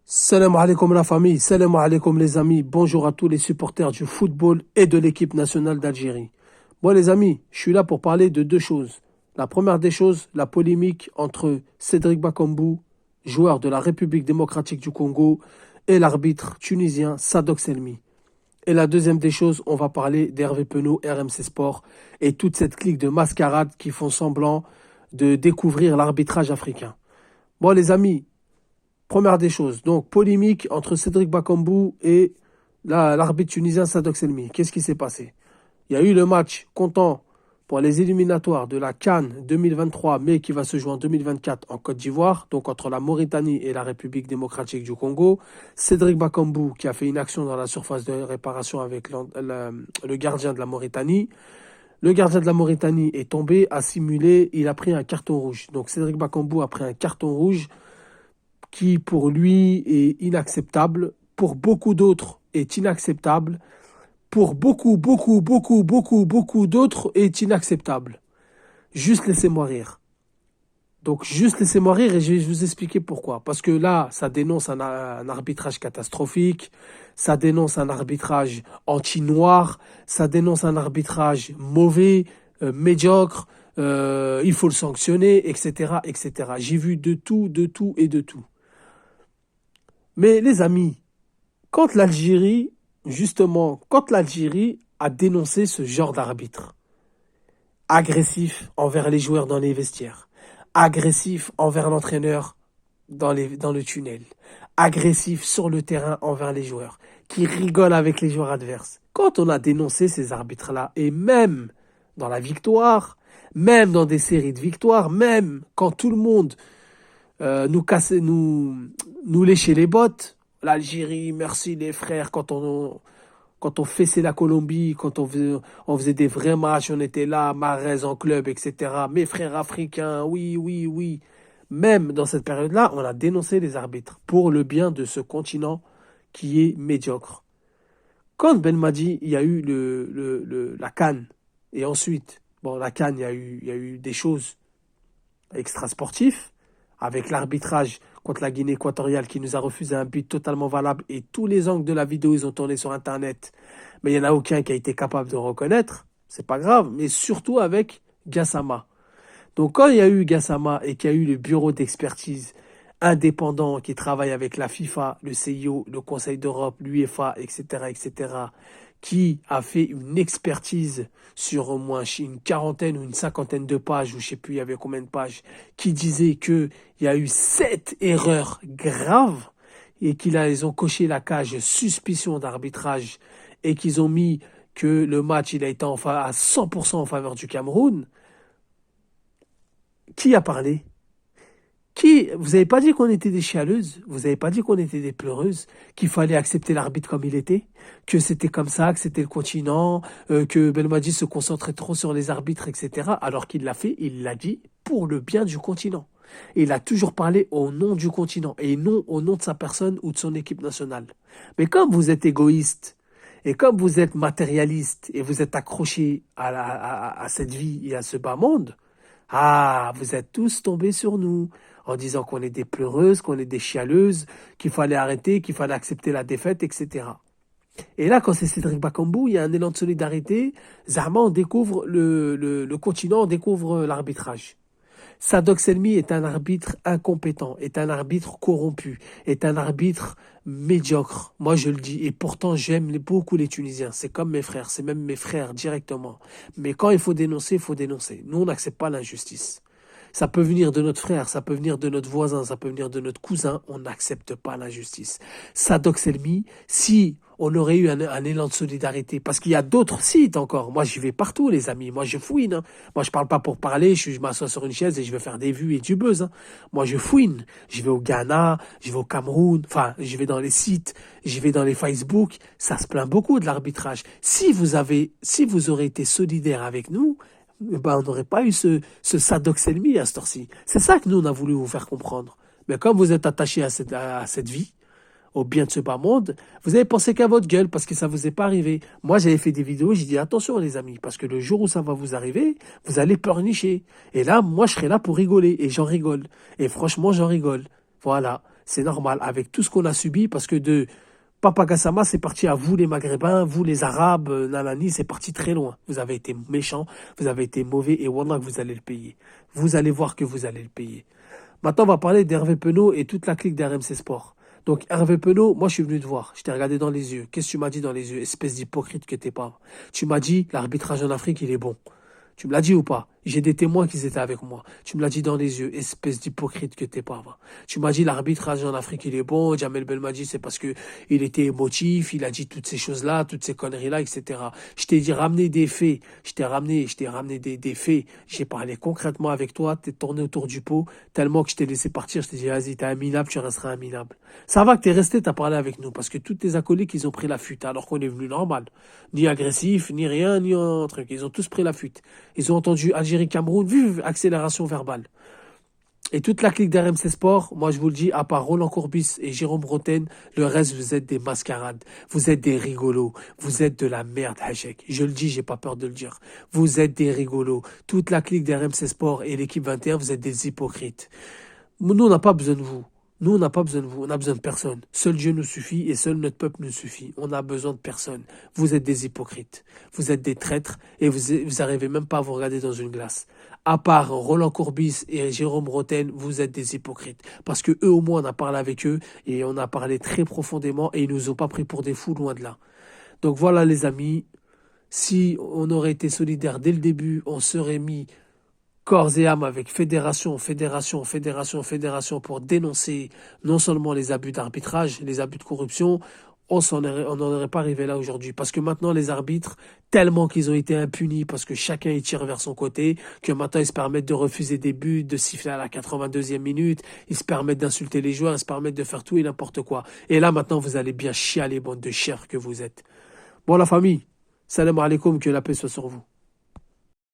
Salam alaikum la famille, salam alaikum les amis, bonjour à tous les supporters du football et de l'équipe nationale d'Algérie. Bon les amis, je suis là pour parler de deux choses. La première des choses, la polémique entre Cédric Bakambu, joueur de la République démocratique du Congo, et l'arbitre tunisien Sadok Selmi. Et la deuxième des choses, on va parler d'Hervé Penaud, RMC Sport, et toute cette clique de mascarades qui font semblant de découvrir l'arbitrage africain. Bon les amis, première des choses, donc polémique entre Cédric Bakambu et l'arbitre tunisien Sadok Selmi. Qu'est-ce qui s'est passé? Il y a eu le match comptant pour les éliminatoires de la CAN 2023, mais qui va se jouer en 2024 en Côte d'Ivoire, donc entre la Mauritanie et la République démocratique du Congo. Cédric Bakambu qui a fait une action dans la surface de réparation avec le gardien de la Mauritanie. Le gardien de la Mauritanie est tombé, a simulé, il a pris un carton rouge. Donc Cédric Bakambu a pris un carton rouge qui pour lui est inacceptable, pour beaucoup d'autres est inacceptable, pour beaucoup d'autres est inacceptable. Juste laissez-moi rire. Donc juste laissez-moi rire et je vais vous expliquer pourquoi. Parce que là, ça dénonce un arbitrage catastrophique, ça dénonce un arbitrage anti-noir, ça dénonce un arbitrage mauvais, médiocre, il faut le sanctionner, etc., etc. J'ai vu de tout et de tout. Mais les amis, quand l'Algérie a dénoncé ce genre d'arbitre, agressif envers les joueurs dans les vestiaires, agressif envers l'entraîneur dans le tunnel, agressif sur le terrain envers les joueurs, qui rigole avec les joueurs adverses. Quand on a dénoncé ces arbitres-là, et même dans la victoire, même dans des séries de victoires, même quand tout le monde nous lécher les bottes. L'Algérie, merci les frères, quand on fessait la Colombie, quand on faisait des vrais matchs, on était là, Mahrez en club, etc. Mes frères africains, oui, oui, oui. Même dans cette période-là, on a dénoncé les arbitres pour le bien de ce continent qui est médiocre. Quand Belmadi, il y a eu la CAN, et ensuite, bon, la CAN, il y a eu des choses extrasportives, avec l'arbitrage contre la Guinée équatoriale qui nous a refusé un but totalement valable et tous les angles de la vidéo ils ont tourné sur internet mais il n'y en a aucun qui a été capable de reconnaître, c'est pas grave, mais surtout avec Gassama. Donc quand il y a eu Gassama et qu'il y a eu le bureau d'expertise indépendant qui travaille avec la FIFA, le CIO, le Conseil d'Europe, l'UEFA, etc., qui a fait une expertise sur au moins une quarantaine ou une cinquantaine de pages, ou je sais plus il y avait combien de pages, qui disait qu'il y a eu 7 erreurs graves et ils ont coché la cage suspicion d'arbitrage et qu'ils ont mis que le match il a été à 100% en faveur du Cameroun. Qui a parlé? Vous n'avez pas dit qu'on était des chialeuses, vous n'avez pas dit qu'on était des pleureuses, qu'il fallait accepter l'arbitre comme il était, que c'était comme ça, que c'était le continent, que Belmadi se concentrait trop sur les arbitres, etc. Alors qu'il l'a fait, il l'a dit pour le bien du continent. Et il a toujours parlé au nom du continent et non au nom de sa personne ou de son équipe nationale. Mais comme vous êtes égoïste et comme vous êtes matérialiste et vous êtes accroché à cette vie et à ce bas monde, vous êtes tous tombés sur nous en disant qu'on est des pleureuses, qu'on est des chialeuses, qu'il fallait arrêter, qu'il fallait accepter la défaite, etc. Et là, quand c'est Cédric Bakambu, il y a un élan de solidarité. Zahma, on découvre le continent, on découvre l'arbitrage. Sadok Selmi est un arbitre incompétent, est un arbitre corrompu, est un arbitre médiocre. Moi, je le dis. Et pourtant, j'aime beaucoup les Tunisiens. C'est comme mes frères. C'est même mes frères directement. Mais quand il faut dénoncer, il faut dénoncer. Nous, on n'accepte pas l'injustice. Ça peut venir de notre frère, ça peut venir de notre voisin, ça peut venir de notre cousin. On n'accepte pas l'injustice. Sadok Selmi, si on aurait eu un élan de solidarité, parce qu'il y a d'autres sites encore. Moi, j'y vais partout, les amis. Moi, je fouine. Hein. Moi, je parle pas pour parler. Je m'assois sur une chaise et je vais faire des vues et du buzz. Hein. Moi, je fouine. Je vais au Ghana, je vais au Cameroun. Enfin, je vais dans les sites, je vais dans les Facebook. Ça se plaint beaucoup de l'arbitrage. Si vous aurez été solidaire avec nous, on n'aurait pas eu ce Sadok Selmi à cette heure-ci. C'est ça que nous, on a voulu vous faire comprendre. Mais comme vous êtes attaché à cette vie, au bien de ce bas monde, vous avez pensé qu'à votre gueule parce que ça vous est pas arrivé. Moi, j'avais fait des vidéos, j'ai dit attention les amis, parce que le jour où ça va vous arriver, vous allez pleurnicher. Et là, moi, je serai là pour rigoler et j'en rigole. Et franchement, j'en rigole. Voilà. C'est normal, avec tout ce qu'on a subi, parce que de Papa Gassama, c'est parti à vous les Maghrébins, vous les Arabes, nanani, c'est parti très loin. Vous avez été méchants, vous avez été mauvais, et wallah que vous allez le payer. Vous allez voir que vous allez le payer. Maintenant, on va parler d'Hervé Penaud et toute la clique d'RMC Sport. Donc, Hervé Penaud, moi, je suis venu te voir. Je t'ai regardé dans les yeux. Qu'est-ce que tu m'as dit dans les yeux, espèce d'hypocrite que t'es pas? Tu m'as dit, l'arbitrage en Afrique, il est bon. Tu me l'as dit ou pas? J'ai des témoins qui étaient avec moi. Tu me l'as dit dans les yeux, espèce d'hypocrite que t'es pas. Va. Tu m'as dit l'arbitrage en Afrique il est bon. Jamel Belmadi c'est parce que il était émotif, il a dit toutes ces choses-là, toutes ces conneries-là, etc. Je t'ai dit ramener des faits. Je t'ai ramené des faits. J'ai parlé concrètement avec toi. T'es tourné autour du pot tellement que je t'ai laissé partir. Je t'ai dit vas-y t'es un minable, tu resteras un minable. Ça va que t'es resté, t'as parlé avec nous parce que tous tes acolytes ils ont pris la fuite alors qu'on est venu normal, ni agressif, ni rien, ni un truc. Ils ont tous pris la fuite. Ils ont entendu Algérie-Cameroun, vive, accélération verbale. Et toute la clique d'RMC Sport, moi je vous le dis, à part Roland Courbis et Jérôme Roten, le reste vous êtes des mascarades, vous êtes des rigolos, vous êtes de la merde, Hachek. Je le dis, j'ai pas peur de le dire. Vous êtes des rigolos. Toute la clique d'RMC Sport et l'équipe 21, vous êtes des hypocrites. Nous, on n'a pas besoin de vous. Nous, on n'a pas besoin de vous, on a besoin de personne. Seul Dieu nous suffit et seul notre peuple nous suffit. On a besoin de personne. Vous êtes des hypocrites. Vous êtes des traîtres et vous arrivez même pas à vous regarder dans une glace. À part Roland Courbis et Jérôme Roten, vous êtes des hypocrites. Parce que eux, au moins, on a parlé avec eux et on a parlé très profondément et ils nous ont pas pris pour des fous, loin de là. Donc voilà, les amis. Si on aurait été solidaires dès le début, on serait mis corps et âme avec fédération pour dénoncer non seulement les abus d'arbitrage, les abus de corruption, on n'en aurait pas arrivé là aujourd'hui. Parce que maintenant, les arbitres, tellement qu'ils ont été impunis, parce que chacun y tire vers son côté, que maintenant ils se permettent de refuser des buts, de siffler à la 82e minute, ils se permettent d'insulter les joueurs, ils se permettent de faire tout et n'importe quoi. Et là, maintenant, vous allez bien chialer, bande de chèvres que vous êtes. Bon, la famille, salam alaikum, que la paix soit sur vous.